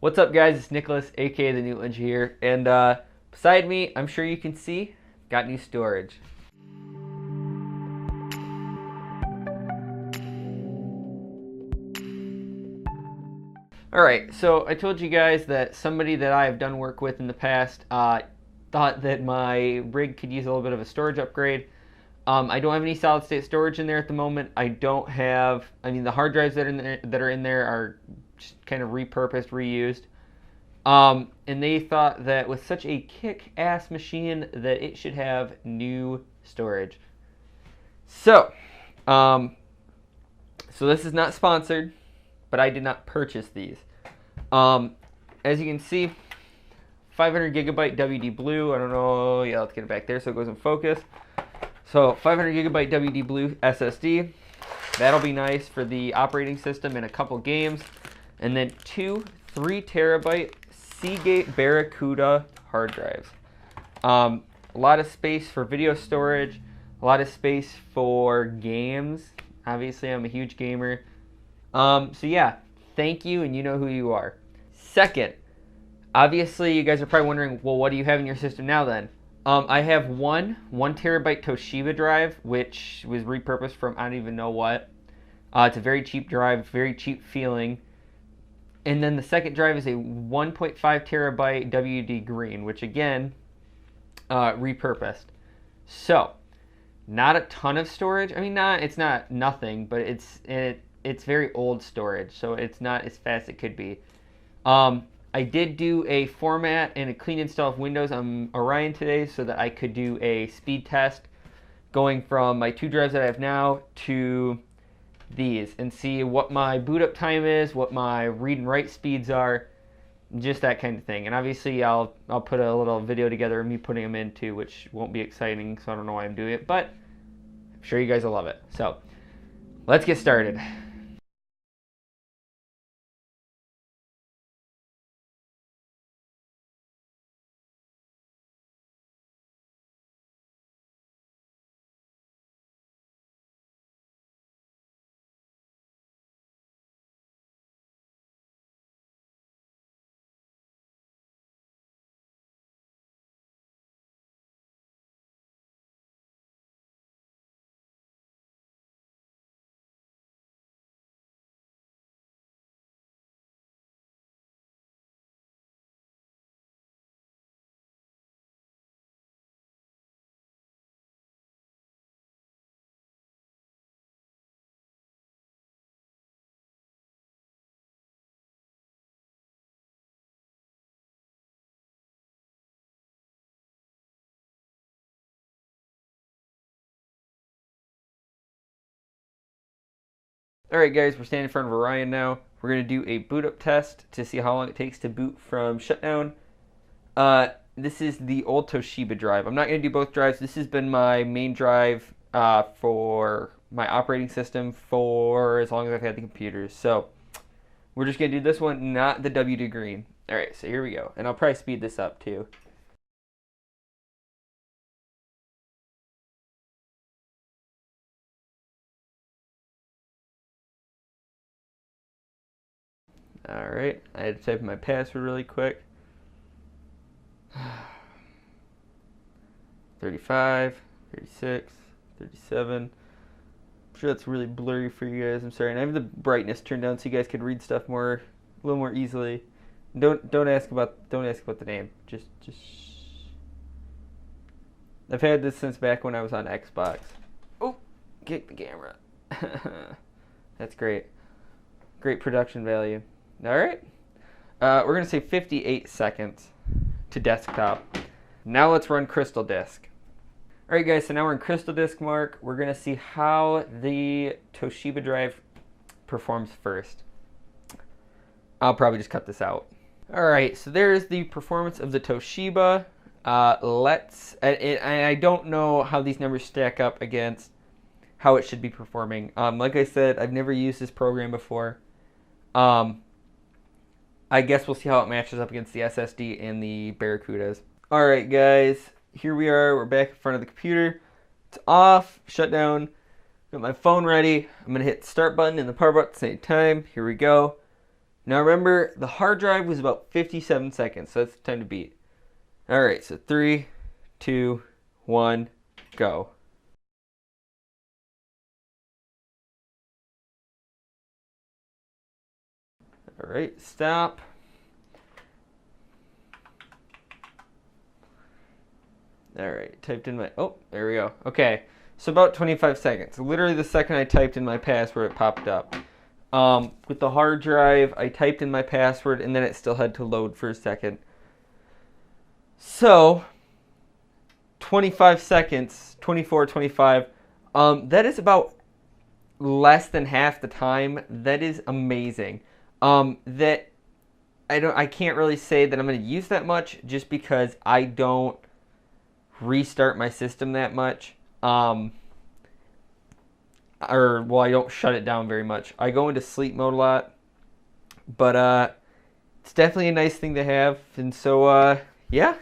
What's up, guys? It's Nicholas, aka TheNootLinja here, and beside me, I'm sure you can see, got new storage. Alright, so I told you guys that somebody that I have done work with in the past thought that my rig could use a little bit of a storage upgrade. I don't have any solid state storage in there at the moment. I don't have, the hard drives that are in there are just kind of repurposed, reused. And they thought that with such a kick-ass machine that it should have new storage. So this is not sponsored, but I did not purchase these. As you can see, 500 gigabyte WD Blue. I don't know. Yeah, let's get it back there so it goes in focus. So 500 gigabyte WD Blue SSD. That'll be nice for the operating system in a couple games. And then two 3 terabyte Seagate Barracuda hard drives. A lot of space for video storage, a lot of space for games. Obviously, I'm a huge gamer. So yeah, thank you, and you know who you are. Second, obviously, you guys are probably wondering, well, what do you have in your system now then? I have one terabyte Toshiba drive, which was repurposed from I don't even know what. It's a very cheap drive, very cheap feeling. And then the second drive is a 1.5 terabyte WD Green, which again, repurposed. So, not a ton of storage. I mean, it's not nothing, but it's very old storage, so it's not as fast as it could be. I did do a format and a clean install of Windows on Orion today so that I could do a speed test going from my 2 drives that I have now to these and see what my boot up time is, what my read and write speeds are, just that kind of thing. And obviously I'll put a little video together of me putting them in too, which won't be exciting, so I don't know why I'm doing it, but I'm sure you guys will love it. So let's get started. Alright guys, we're standing in front of Orion now. We're going to do a boot up test to see how long it takes to boot from shutdown. This is the old Toshiba drive. I'm not going to do both drives. This has been my main drive for my operating system for as long as I've had the computers. So we're just going to do this one, not the WD Green. Alright, so here we go. And I'll probably speed this up too. Alright, I had to type in my password really quick. 35, 36, 37. I'm sure that's really blurry for you guys. I'm sorry. And I have the brightness turned down so you guys can read stuff a little more easily. Don't ask about the name. Just I've had this since back when I was on Xbox. Oh, kick the camera. That's great. Great production value. All right. We're gonna say 58 seconds to desktop. Now let's run Crystal Disk. All right, guys. So now we're in Crystal Disk Mark. We're gonna see how the Toshiba drive performs first. I'll probably just cut this out. All right. So there's the performance of the Toshiba. I don't know how these numbers stack up against how it should be performing. Like I said, I've never used this program before. I guess we'll see how it matches up against the SSD and the Barracudas. Alright guys, here we are. We're back in front of the computer. It's off, shut down. Got my phone ready. I'm going to hit the start button and the power button at the same time. Here we go. Now remember, the hard drive was about 57 seconds, so that's the time to beat. All right, so 3, 2, 1, go. All right, stop. All right, typed in my, oh, there we go. Okay, so about 25 seconds. Literally the second I typed in my password, it popped up. With the hard drive, I typed in my password, and then it still had to load for a second. So, 25 seconds, 24, 25. That is about less than half the time. That is amazing. That I can't really say that I'm going to use that much just because I don't restart my system that much. I don't shut it down very much. I go into sleep mode a lot, but it's definitely a nice thing to have. And so yeah.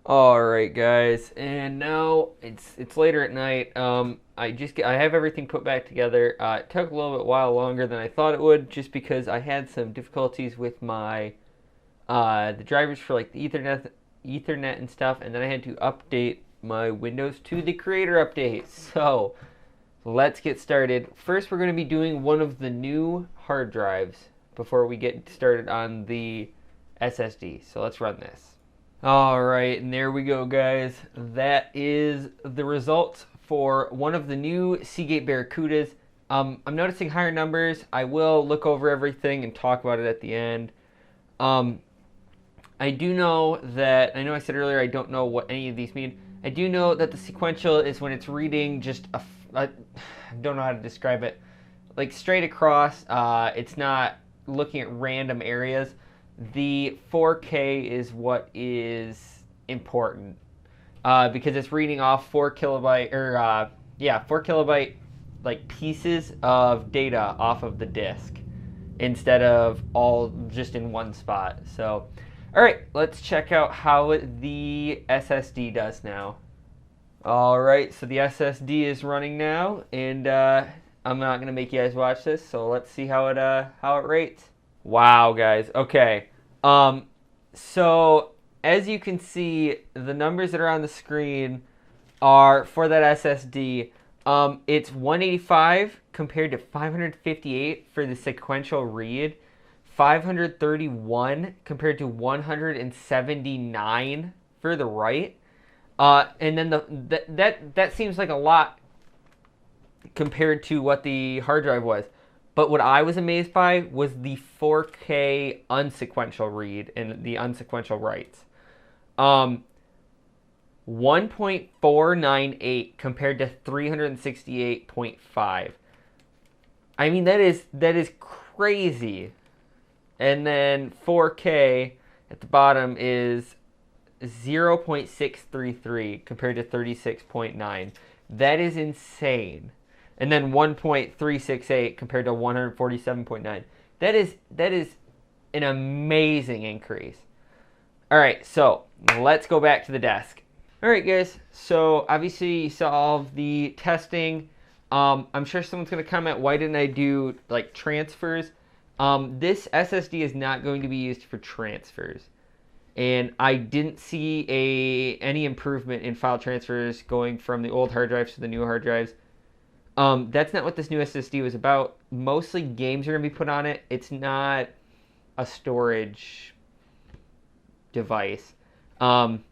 All right, guys, and now it's later at night. I have everything put back together. It took a little bit while longer than I thought it would, just because I had some difficulties with my the drivers for like the Ethernet and stuff, and then I had to update my Windows to the Creator Update. So let's get started. First, we're going to be doing one of the new hard drives before we get started on the SSD. So let's run this. All right, and there we go, guys. That is the results for one of the new Seagate Barracudas. I'm noticing higher numbers. I will look over everything and talk about it at the end. I do know that, I know I said earlier I don't know what any of these mean. I do know that the sequential is when it's reading just I don't know how to describe it, like straight across. It's not looking at random areas. The 4K is what is important because it's reading off 4 kilobyte 4 kilobyte like pieces of data off of the disk instead of all just in one spot. So, all right, let's check out how the SSD does now. All right, so the SSD is running now, and I'm not gonna make you guys watch this, so let's see how it rates. Wow, guys. Okay. So as you can see, the numbers that are on the screen are for that SSD. It's 185 compared to 558 for the sequential read, 531 compared to 179 for the write. And then that seems like a lot compared to what the hard drive was. But what I was amazed by was the 4K unsequential read and the unsequential writes. 1.498 compared to 368.5. I mean, that is crazy. And then 4K at the bottom is 0.633 compared to 36.9. That is insane. And then 1.368 compared to 147.9. That is an amazing increase. All right, so let's go back to the desk. All right, guys. So obviously you saw all of the testing. I'm sure someone's going to comment, why didn't I do like transfers? This SSD is not going to be used for transfers. And I didn't see any improvement in file transfers going from the old hard drives to the new hard drives. That's not what this new SSD was about. Mostly games are going to be put on it. It's not a storage device. I'm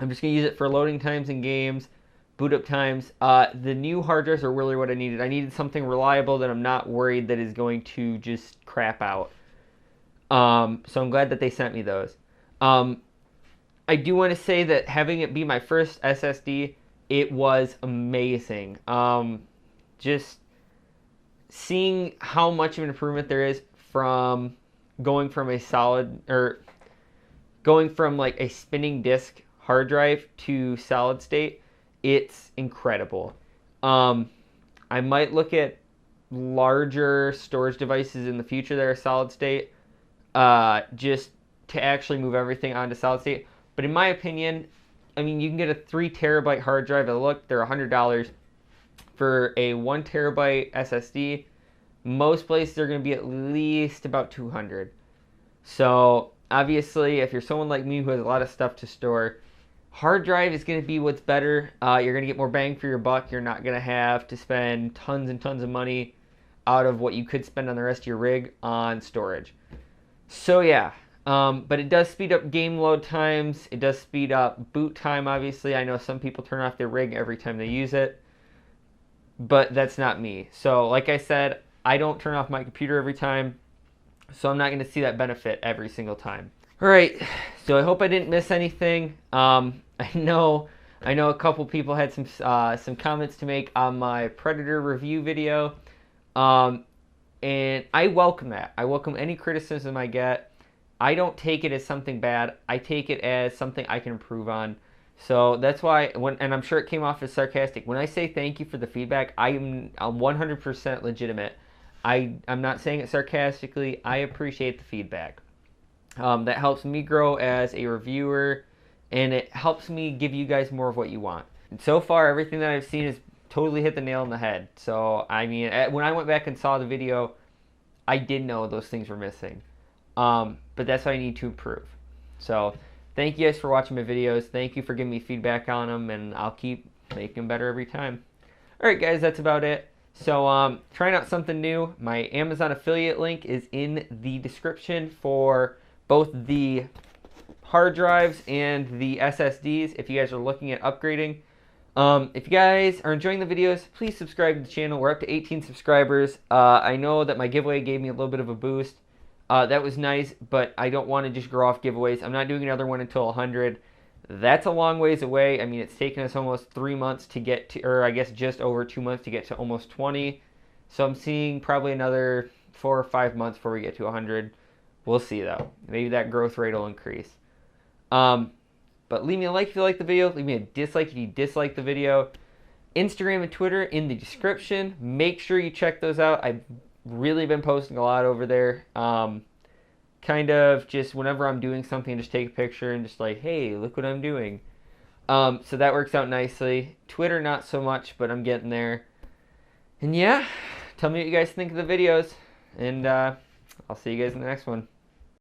just going to use it for loading times in games, boot up times. The new hard drives are really what I needed. I needed something reliable that I'm not worried that is going to just crap out. So I'm glad that they sent me those. I do want to say that having it be my first SSD, it was amazing. Just seeing how much of an improvement there is from going from like a spinning disk hard drive to solid state, it's incredible. I might look at larger storage devices in the future that are solid state, just to actually move everything onto solid state. But in my opinion, I mean, you can get a 3 terabyte hard drive, and look, they're $100. For a 1 terabyte SSD, most places are going to be at least about $200. So obviously, if you're someone like me who has a lot of stuff to store, hard drive is going to be what's better. You're going to get more bang for your buck. You're not going to have to spend tons and tons of money out of what you could spend on the rest of your rig on storage. So yeah, but it does speed up game load times. It does speed up boot time, obviously. I know some people turn off their rig every time they use it, but that's not me. So like I said, I don't turn off my computer every time, so I'm not going to see that benefit every single time. All right, so I hope I didn't miss anything. I know a couple people had some comments to make on my Predator review video, and I welcome that. I welcome any criticism I get. I don't take it as something bad. I take it as something I can improve on. So that's why, and I'm sure it came off as sarcastic. When I say thank you for the feedback, I'm 100% legitimate. I'm not saying it sarcastically. I appreciate the feedback. That helps me grow as a reviewer, and it helps me give you guys more of what you want. And so far, everything that I've seen has totally hit the nail on the head. So, I mean, when I went back and saw the video, I did know those things were missing. But that's what I need to improve. So, thank you guys for watching my videos. Thank you for giving me feedback on them, and I'll keep making them better every time. Alright guys, that's about it. So, trying out something new. My Amazon affiliate link is in the description for both the hard drives and the SSDs if you guys are looking at upgrading. If you guys are enjoying the videos, please subscribe to the channel. We're up to 18 subscribers. I know that my giveaway gave me a little bit of a boost. That was nice, but I don't want to just grow off giveaways. I'm not doing another one until 100. That's a long ways away. I mean, it's taken us almost 3 months to get to, or I guess just over 2 months to get to almost 20. So I'm seeing probably another 4 or 5 months before we get to 100. We'll see, though. Maybe that growth rate will increase. But leave me a like if you like the video. Leave me a dislike if you dislike the video. Instagram and Twitter in the description. Make sure you check those out. I've really been posting a lot over there. Kind of just whenever I'm doing something, just take a picture and just like, hey, look what I'm doing. So that works out nicely. Twitter, not so much, but I'm getting there. And yeah, tell me what you guys think of the videos. And I'll see you guys in the next one.